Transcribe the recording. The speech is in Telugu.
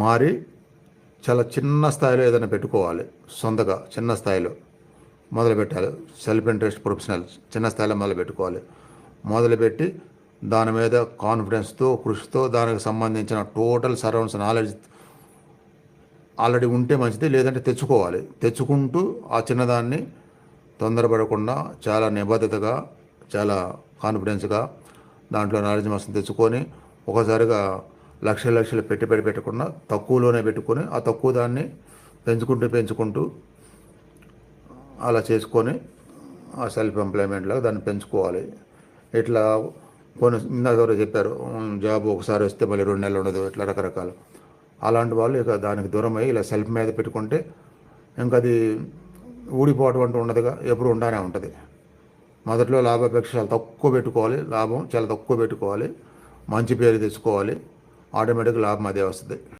మారి చాలా చిన్న స్థాయిలో ఏదైనా పెట్టుకోవాలి. సొంతగా చిన్న స్థాయిలో మొదలుపెట్టాలి. సెల్ఫ్ ఇంట్రెస్ట్ ప్రొఫెషనల్ చిన్న స్థాయిలో మొదలుపెట్టుకోవాలి. మొదలుపెట్టి దాని మీద కాన్ఫిడెన్స్తో, కృషితో, దానికి సంబంధించిన టోటల్ సరౌండ్స్ నాలెడ్జ్ ఆల్రెడీ ఉంటే మంచిది, లేదంటే తెచ్చుకోవాలి. తెచ్చుకుంటూ ఆ చిన్నదాన్ని తొందరపడకుండా చాలా నిబద్ధతగా, చాలా కాన్ఫిడెన్స్గా దాంట్లో నాలెడ్జ్ మొత్తం తెచ్చుకొని ఒకసారిగా లక్షలు పెట్టుబడి పెట్టకుండా తక్కువలోనే పెట్టుకొని ఆ తక్కువ దాన్ని పెంచుకుంటూ అలా చేసుకొని ఆ సెల్ఫ్ ఎంప్లాయ్మెంట్లాగా దాన్ని పెంచుకోవాలి. ఇట్లా కొన్ని ఇందాక ఎవరో చెప్పారు, జాబ్ ఒకసారి వస్తే మళ్ళీ 2 నెలలు ఉండదు, ఇట్లా రకరకాలు. అలాంటి వాళ్ళు ఇక దానికి దూరం అయ్యి ఇలా సెల్ఫ్ మీద పెట్టుకుంటే ఇంకా అది ఊడిపోవటం అంటూ ఉండదుగా, ఎప్పుడు ఉండానే ఉంటుంది. మొదట్లో లాభాపేక్ష చాలా తక్కువ పెట్టుకోవాలి, లాభం చాలా తక్కువ పెట్టుకోవాలి, మంచి పేరు తెచ్చుకోవాలి, ఆటోమేటిక్గా లాభం అదే వస్తుంది.